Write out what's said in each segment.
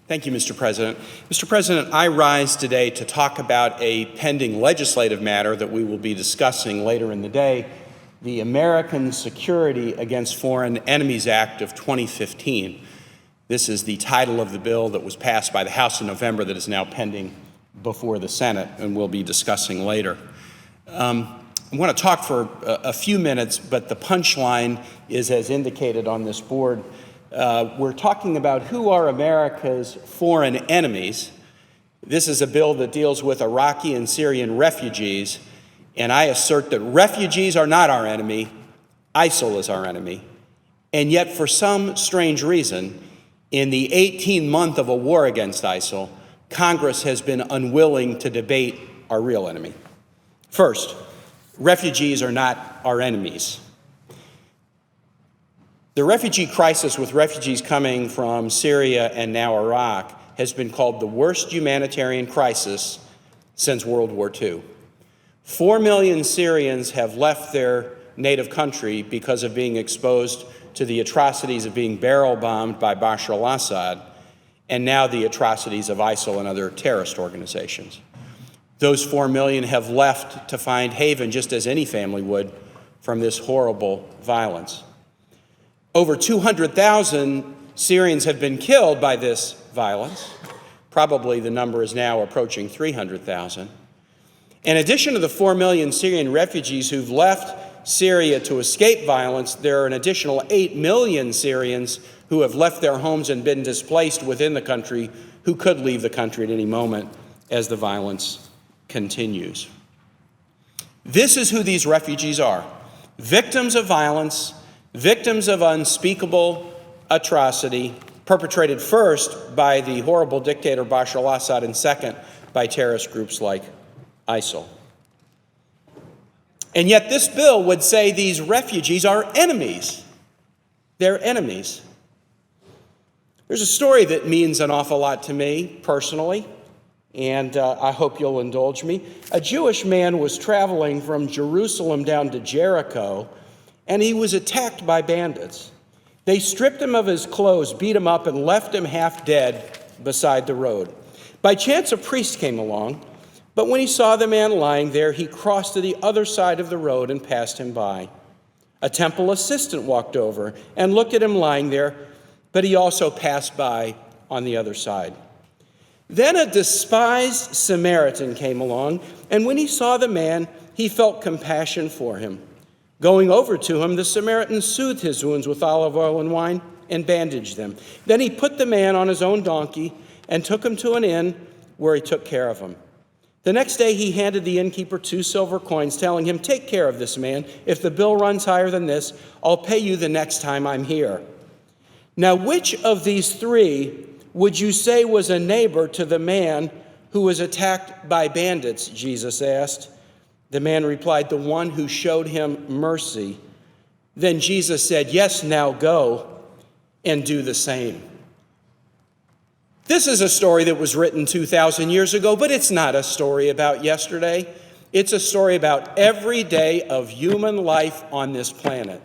Thank you, Mr. President. Mr. President, I rise today to talk about a pending legislative matter that we will be discussing later in the day, the American Security Against Foreign Enemies Act of 2015. This is the title of the bill that was passed by the House in November that is now pending before the Senate and we'll be discussing later. I want to talk for a few minutes, but the punchline is as indicated on this board. We're talking about who are America's foreign enemies. This is a bill that deals with Iraqi and Syrian refugees, and I assert that refugees are not our enemy, ISIL is our enemy. And yet, for some strange reason, in the 18th month of a war against ISIL, Congress has been unwilling to debate our real enemy. First, refugees are not our enemies. The refugee crisis with refugees coming from Syria and now Iraq has been called the worst humanitarian crisis since World War II. 4 million Syrians have left their native country because of being exposed to the atrocities of being barrel bombed by Bashar al-Assad and now the atrocities of ISIL and other terrorist organizations. Those 4 million have left to find haven, just as any family would, from this horrible violence. Over 200,000 Syrians have been killed by this violence. Probably the number is now approaching 300,000. In addition to the 4 million Syrian refugees who've left Syria to escape violence, there are an additional 8 million Syrians who have left their homes and been displaced within the country, who could leave the country at any moment as the violence continues. This is who these refugees are: victims of violence, victims of unspeakable atrocity, perpetrated first by the horrible dictator Bashar al-Assad and second by terrorist groups like ISIL. And yet this bill would say these refugees are enemies. They're enemies. There's a story that means an awful lot to me personally, and I hope you'll indulge me. A Jewish man was traveling from Jerusalem down to Jericho, and he was attacked by bandits. They stripped him of his clothes, beat him up, and left him half dead beside the road. By chance, a priest came along, but when he saw the man lying there, he crossed to the other side of the road and passed him by. A temple assistant walked over and looked at him lying there, but he also passed by on the other side. Then a despised Samaritan came along, and when he saw the man, he felt compassion for him. Going over to him, the Samaritan soothed his wounds with olive oil and wine and bandaged them. Then he put the man on his own donkey and took him to an inn where he took care of him. The next day he handed the innkeeper 2 silver coins, telling him, "Take care of this man. If the bill runs higher than this, I'll pay you the next time I'm here." Now, which of these 3 would you say was a neighbor to the man who was attacked by bandits? Jesus asked. The man replied, "The one who showed him mercy." Then Jesus said, "Yes, now go and do the same." This is a story that was written 2,000 years ago, but it's not a story about yesterday. It's a story about every day of human life on this planet.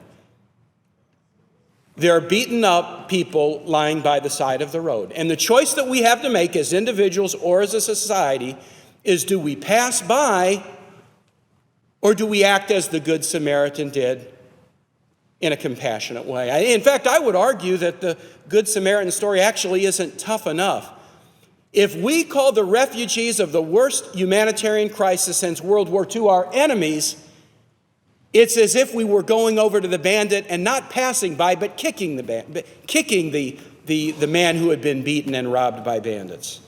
There are beaten up people lying by the side of the road. And the choice that we have to make as individuals or as a society is, do we pass by or do we act as the Good Samaritan did in a compassionate way? In fact, I would argue that the Good Samaritan story actually isn't tough enough. If we call the refugees of the worst humanitarian crisis since World War II our enemies, it's as if we were going over to the bandit and not passing by, but kicking the man who had been beaten and robbed by bandits.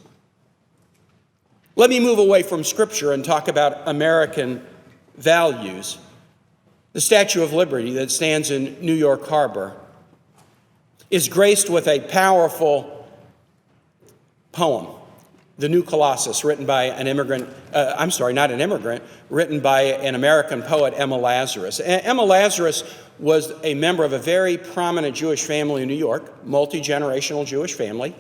Let me move away from Scripture and talk about American values. The Statue of Liberty that stands in New York Harbor is graced with a powerful poem, The New Colossus, written by written by an American poet, Emma Lazarus. Emma Lazarus was a member of a very prominent Jewish family in New York, multi-generational Jewish family.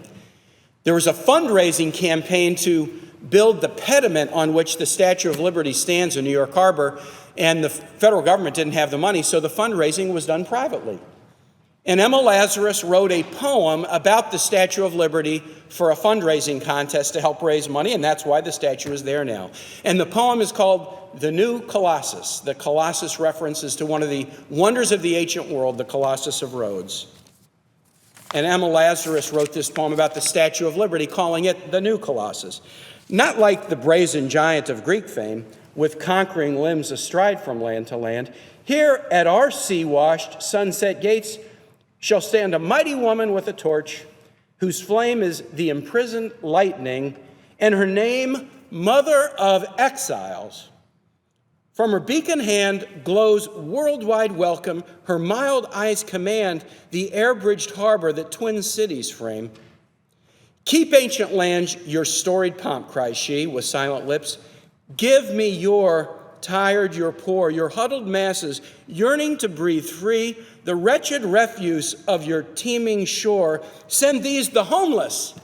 There was a fundraising campaign to build the pediment on which the Statue of Liberty stands in New York Harbor, and the federal government didn't have the money, so the fundraising was done privately. And Emma Lazarus wrote a poem about the Statue of Liberty for a fundraising contest to help raise money, and that's why the statue is there now. And the poem is called The New Colossus. The Colossus references to one of the wonders of the ancient world, the Colossus of Rhodes. And Emma Lazarus wrote this poem about the Statue of Liberty, calling it the New Colossus. Not like the brazen giant of Greek fame, with conquering limbs astride from land to land. Here at our sea-washed sunset gates shall stand a mighty woman with a torch, whose flame is the imprisoned lightning, and her name, Mother of Exiles. From her beacon hand glows worldwide welcome. Her mild eyes command the air-bridged harbor that twin cities frame. Keep, ancient lands, your storied pomp, cries she with silent lips. Give me your tired, your poor, your huddled masses, yearning to breathe free, the wretched refuse of your teeming shore. Send these, the homeless,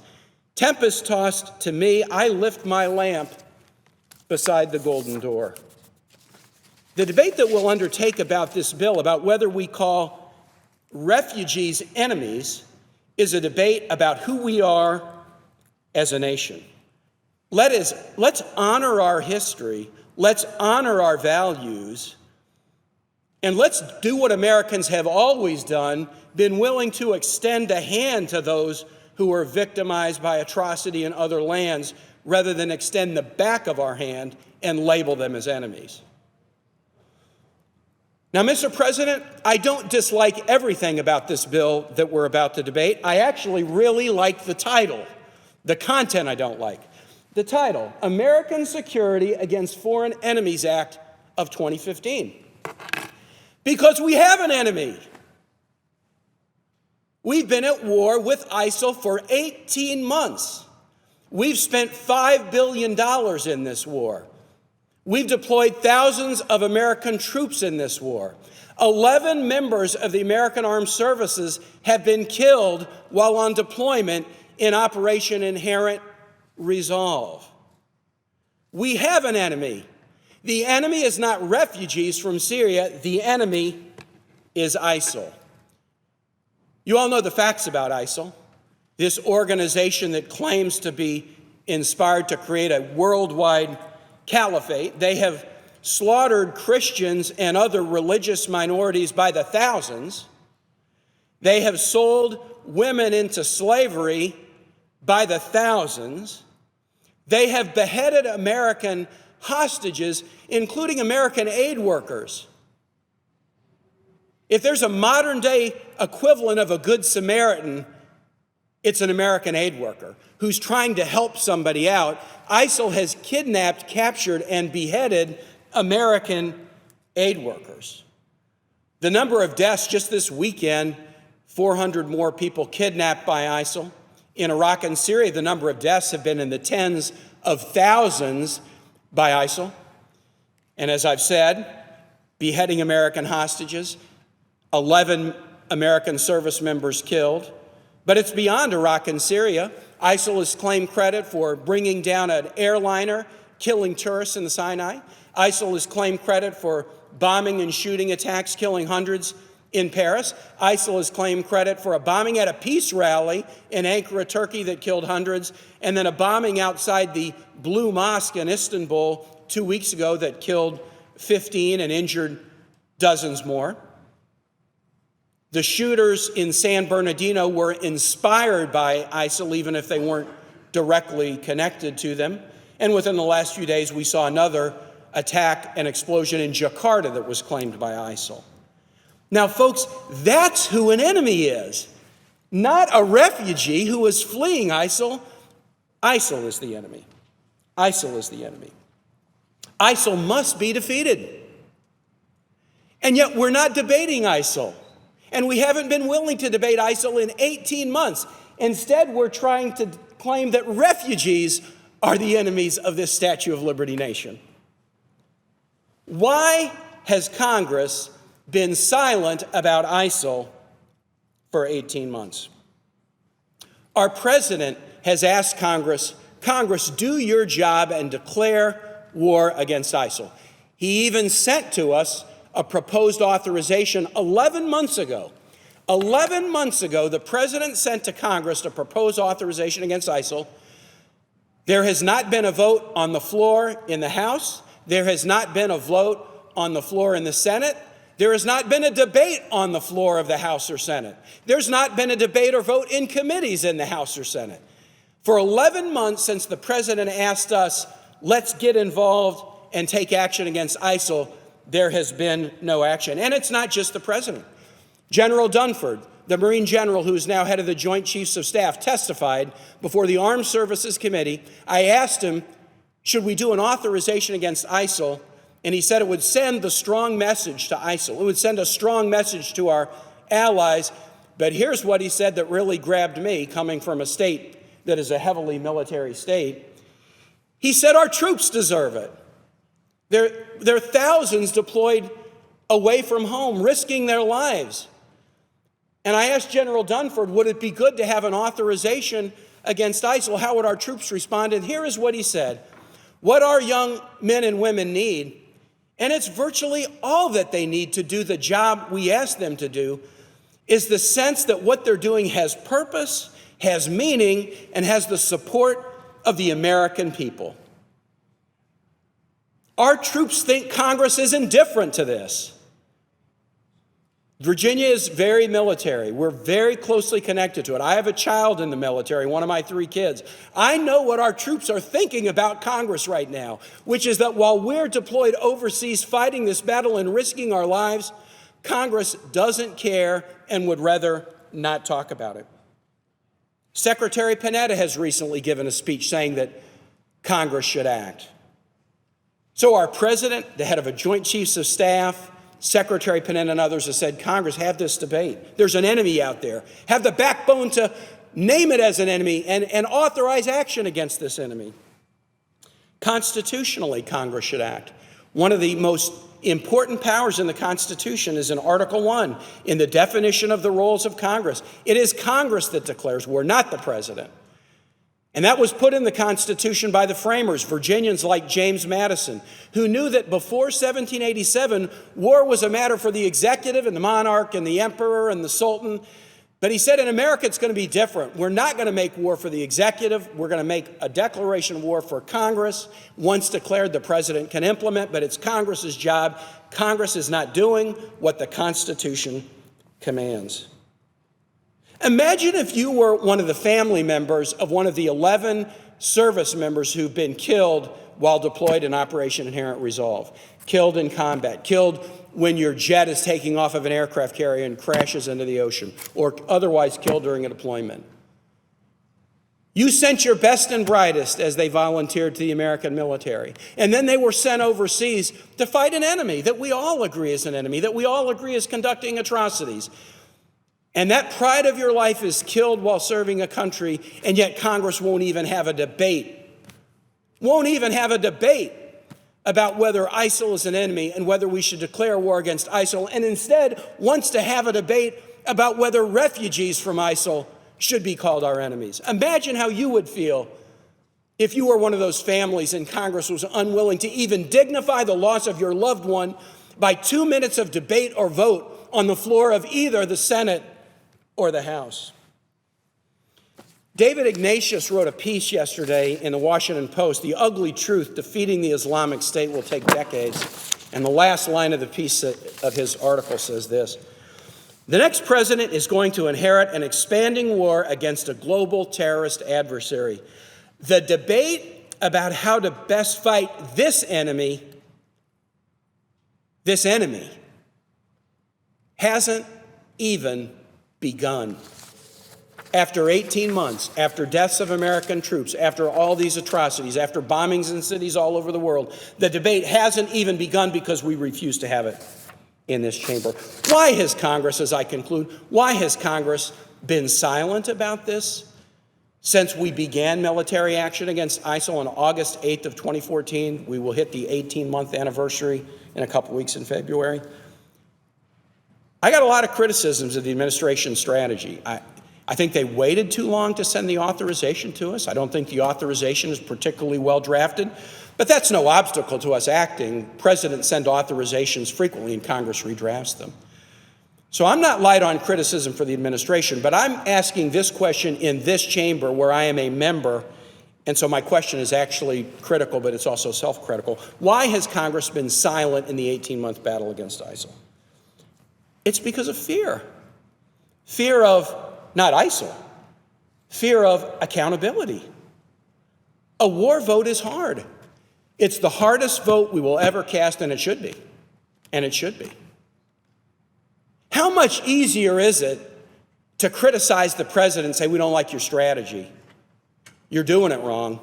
tempest-tossed to me. I lift my lamp beside the golden door. The debate that we'll undertake about this bill, about whether we call refugees enemies, is a debate about who we are as a nation. Let's honor our history, let's honor our values, and let's do what Americans have always done, been willing to extend a hand to those who are victimized by atrocity in other lands, rather than extend the back of our hand and label them as enemies. Now, Mr. President, I don't dislike everything about this bill that we're about to debate. I actually really like the title. The content I don't like. The title, American Security Against Foreign Enemies Act of 2015. Because we have an enemy. We've been at war with ISIL for 18 months. We've spent $5 billion in this war. We've deployed thousands of American troops in this war. 11 members of the American Armed Services have been killed while on deployment in Operation Inherent Resolve. We have an enemy. The enemy is not refugees from Syria. The enemy is ISIL. You all know the facts about ISIL, this organization that claims to be inspired to create a worldwide caliphate. They have slaughtered Christians and other religious minorities by the thousands. They have sold women into slavery by the thousands. They have beheaded American hostages, including American aid workers. If there's a modern day equivalent of a Good Samaritan, it's an American aid worker who's trying to help somebody out. ISIL has kidnapped, captured, and beheaded American aid workers. The number of deaths just this weekend, 400 more people kidnapped by ISIL. In Iraq and Syria, the number of deaths have been in the tens of thousands by ISIL. And as I've said, beheading American hostages, 11 American service members killed. But it's beyond Iraq and Syria. ISIL has claimed credit for bringing down an airliner, killing tourists in the Sinai. ISIL has claimed credit for bombing and shooting attacks, killing hundreds in Paris. ISIL has claimed credit for a bombing at a peace rally in Ankara, Turkey, that killed hundreds, and then a bombing outside the Blue Mosque in Istanbul 2 weeks ago that killed 15 and injured dozens more. The shooters in San Bernardino were inspired by ISIL, even if they weren't directly connected to them. And within the last few days, we saw another attack and explosion in Jakarta that was claimed by ISIL. Now, folks, that's who an enemy is. Not a refugee who is fleeing ISIL. ISIL is the enemy. ISIL is the enemy. ISIL must be defeated. And yet we're not debating ISIL. And we haven't been willing to debate ISIL in 18 months. Instead, we're trying to claim that refugees are the enemies of this Statue of Liberty nation. Why has Congress been silent about ISIL for 18 months? Our president has asked Congress, do your job and declare war against ISIL. He even sent to us a proposed authorization 11 months ago 11 months ago, the president sent to Congress to propose authorization against ISIL. There has not been a vote on the floor in the House. There has not been a vote on the floor in the Senate. There has not been a debate on the floor of the House or Senate. There's not been a debate or vote in committees in the House or Senate. For 11 months since the president asked us, let's get involved and take action against ISIL, there has been no action. And it's not just the president. General Dunford, the Marine general who is now head of the Joint Chiefs of Staff, testified before the Armed Services Committee. I asked him, should we do an authorization against ISIL? And he said it would send the strong message to ISIL. It would send a strong message to our allies. But here's what he said that really grabbed me, coming from a state that is a heavily military state. He said our troops deserve it. There are thousands deployed away from home, risking their lives. And I asked General Dunford, would it be good to have an authorization against ISIL? How would our troops respond? And here is what he said. What our young men and women need, and it's virtually all that they need to do the job we ask them to do, is the sense that what they're doing has purpose, has meaning, and has the support of the American people. Our troops think Congress is indifferent to this. Virginia is very military. We're very closely connected to it. I have a child in the military, one of my 3 kids. I know what our troops are thinking about Congress right now, which is that while we're deployed overseas fighting this battle and risking our lives, Congress doesn't care and would rather not talk about it. Secretary Panetta has recently given a speech saying that Congress should act. So our president, the head of a Joint Chiefs of Staff, Secretary Panetta and others have said, Congress, have this debate. There's an enemy out there. Have the backbone to name it as an enemy and authorize action against this enemy. Constitutionally, Congress should act. One of the most important powers in the Constitution is in Article 1, in the definition of the roles of Congress. It is Congress that declares war, not the president. And that was put in the Constitution by the framers, Virginians like James Madison, who knew that before 1787, war was a matter for the executive and the monarch and the emperor and the sultan. But he said in America, it's going to be different. We're not going to make war for the executive. We're going to make a declaration of war for Congress. Once declared, the president can implement, but it's Congress's job. Congress is not doing what the Constitution commands. Imagine if you were one of the family members of one of the 11 service members who've been killed while deployed in Operation Inherent Resolve, killed in combat, killed when your jet is taking off of an aircraft carrier and crashes into the ocean, or otherwise killed during a deployment. You sent your best and brightest as they volunteered to the American military. And then they were sent overseas to fight an enemy that we all agree is an enemy, that we all agree is conducting atrocities. And that pride of your life is killed while serving a country, and yet Congress won't even have a debate. Won't even have a debate about whether ISIL is an enemy and whether we should declare war against ISIL, and instead wants to have a debate about whether refugees from ISIL should be called our enemies. Imagine how you would feel if you were one of those families and Congress was unwilling to even dignify the loss of your loved one by 2 minutes of debate or vote on the floor of either the Senate or the House. David Ignatius wrote a piece yesterday in the Washington Post, "The Ugly Truth, Defeating the Islamic State Will Take Decades." And the last line of the piece of his article says this: "The next president is going to inherit an expanding war against a global terrorist adversary. The debate about how to best fight this enemy hasn't even begun." After 18 months, after deaths of American troops, after all these atrocities, after bombings in cities all over the world, the debate hasn't even begun because we refuse to have it in this chamber. Why has Congress, as I conclude, why has Congress been silent about this since we began military action against ISIL on August 8th of 2014? We will hit the 18-month anniversary in a couple weeks in February. I got a lot of criticisms of the administration's strategy. I think they waited too long to send the authorization to us. I don't think the authorization is particularly well drafted, but that's no obstacle to us acting. Presidents send authorizations frequently and Congress redrafts them. So I'm not light on criticism for the administration, but I'm asking this question in this chamber where I am a member, and so my question is actually critical, but it's also self-critical. Why has Congress been silent in the 18-month battle against ISIL? It's because of fear. Fear of, not ISIL, fear of accountability. A war vote is hard. It's the hardest vote we will ever cast, and it should be. And it should be. How much easier is it to criticize the president and say, we don't like your strategy? You're doing it wrong.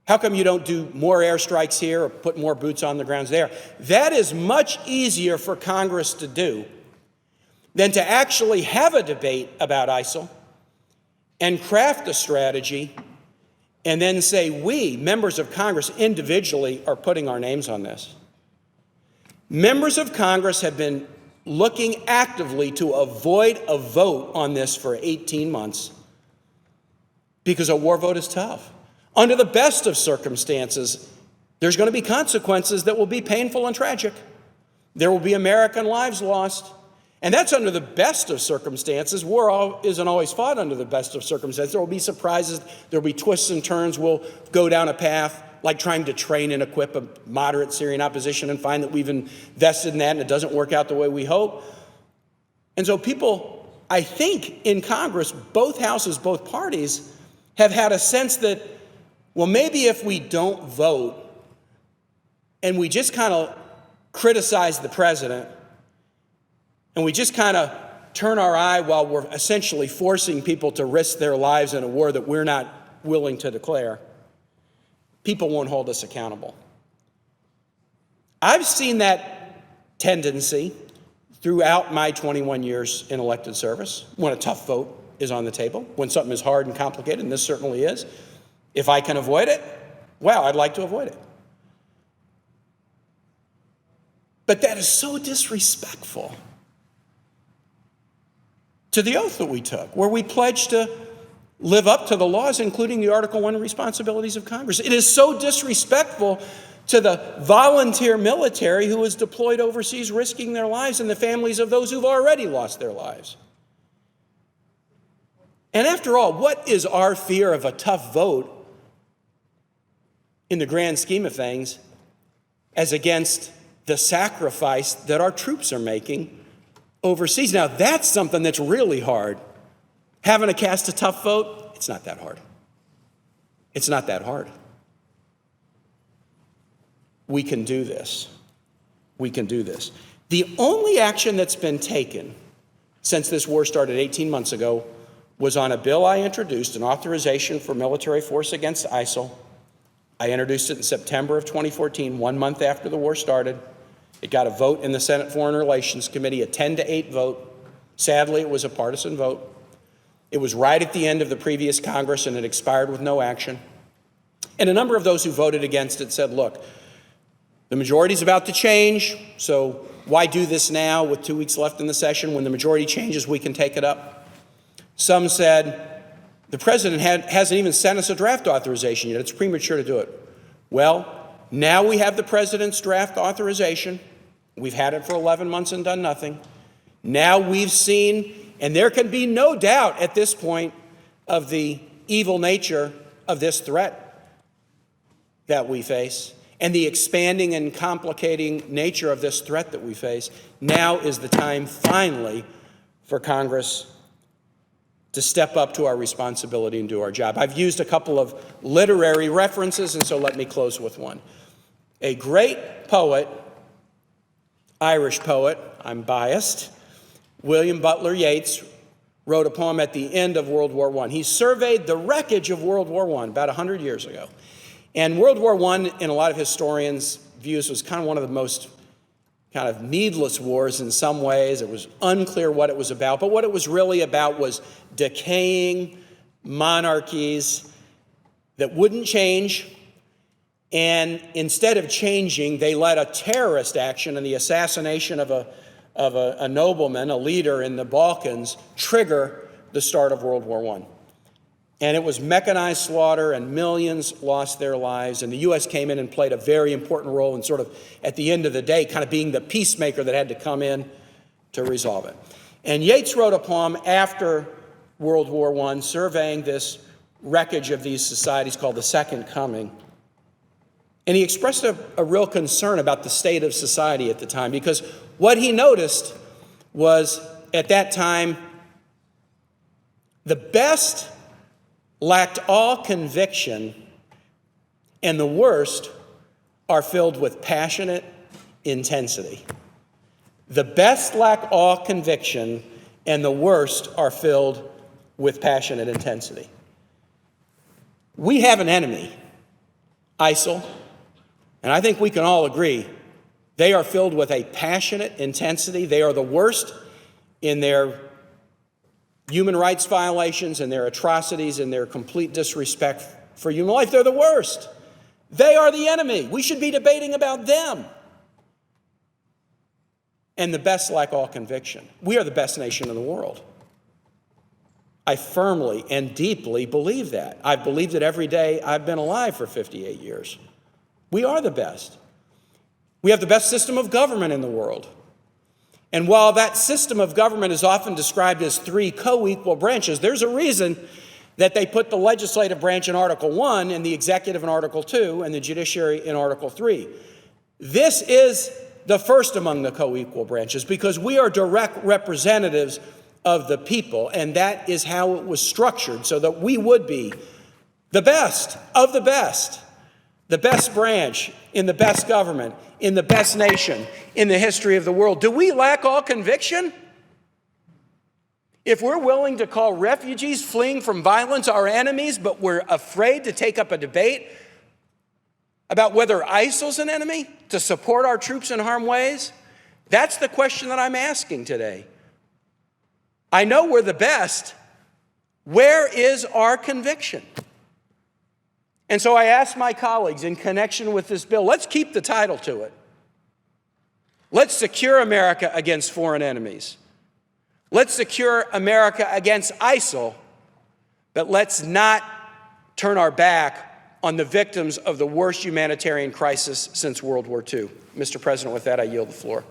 How come you don't do more airstrikes here or put more boots on the ground there? That is much easier for Congress to do than to actually have a debate about ISIL and craft a strategy and then say, we, members of Congress, individually are putting our names on this. Members of Congress have been looking actively to avoid a vote on this for 18 months because a war vote is tough. Under the best of circumstances, there's going to be consequences that will be painful and tragic. There will be American lives lost. And that's under the best of circumstances. War isn't always fought under the best of circumstances. There will be surprises. There will be twists and turns. We'll go down a path like trying to train and equip a moderate Syrian opposition and find that we've invested in that and it doesn't work out the way we hope. And so people, I think, in Congress, both houses, both parties, have had a sense that, well, maybe if we don't vote and we just kind of criticize the president and we just kind of turn our eye while we're essentially forcing people to risk their lives in a war that we're not willing to declare, people won't hold us accountable. I've seen that tendency throughout my 21 years in elected service when a tough vote is on the table, when something is hard and complicated, and this certainly is. If I can avoid it, well, I'd like to avoid it. But that is so disrespectful to the oath that we took, where we pledged to live up to the laws, including the Article 1 responsibilities of Congress. It is so disrespectful to the volunteer military who is deployed overseas, risking their lives, and the families of those who've already lost their lives. And after all, what is our fear of a tough vote in the grand scheme of things as against the sacrifice that our troops are making overseas? Now, that's something that's really hard. Having to cast a tough vote, it's not that hard. It's not that hard. We can do this. We can do this. The only action that's been taken since this war started 18 months ago was on a bill I introduced, an authorization for military force against ISIL. I introduced it in September of 2014, 1 month after the war started. It got a vote in the Senate Foreign Relations Committee, a 10-8 vote. Sadly, it was a partisan vote. It was right at the end of the previous Congress, and it expired with no action. And a number of those who voted against it said, look, the majority's about to change, so why do this now with 2 weeks left in the session? When the majority changes, we can take it up. Some said, the president hasn't even sent us a draft authorization yet. It's premature to do it. Well, now we have the president's draft authorization. We've had it for 11 months and done nothing. Now we've seen, and there can be no doubt at this point of the evil nature of this threat that we face and the expanding and complicating nature of this threat that we face. Now is the time, finally, for Congress to step up to our responsibility and do our job. I've used a couple of literary references, and so let me close with one. A great poet, Irish poet, I'm biased, William Butler Yeats, wrote a poem at the end of World War I. He surveyed the wreckage of World War I about 100 years ago. And World War I, in a lot of historians' views, was kind of one of the most kind of needless wars in some ways. It was unclear what it was about, but what it was really about was decaying monarchies that wouldn't change, and instead of changing, they led a terrorist action and the assassination of a nobleman, a leader in the Balkans, trigger the start of World War I. And it was mechanized slaughter, and millions lost their lives. And the U.S. came in and played a very important role in sort of, at the end of the day, kind of being the peacemaker that had to come in to resolve it. And Yeats wrote a poem after World War I surveying this wreckage of these societies called The Second Coming. And he expressed a real concern about the state of society at the time, because what he noticed was, at that time, the best lacked all conviction, and the worst are filled with passionate intensity. The best lack all conviction, and the worst are filled with passionate intensity. We have an enemy, ISIL, and I think we can all agree they are filled with a passionate intensity. They are the worst in their human rights violations and their atrocities and their complete disrespect for human life. They're the worst. They are the enemy. We should be debating about them. And the best lack all conviction. We are the best nation in the world. I firmly and deeply believe that. I've believed it every day I've been alive for 58 years. We are the best. We have the best system of government in the world. And while that system of government is often described as three co-equal branches, there's a reason that they put the legislative branch in Article 1 and the executive in Article 2 and the judiciary in Article 3. This is the first among the co-equal branches because we are direct representatives of the people, and that is how it was structured, so that we would be the best of the best branch in the best government, in the best nation in the history of the world. Do we lack all conviction? If we're willing to call refugees fleeing from violence our enemies, but we're afraid to take up a debate about whether ISIL's an enemy to support our troops in harm's ways, that's the question that I'm asking today. I know we're the best. Where is our conviction? And so I ask my colleagues in connection with this bill, let's keep the title to it. Let's secure America against foreign enemies. Let's secure America against ISIL, but let's not turn our back on the victims of the worst humanitarian crisis since World War II. Mr. President, with that, I yield the floor.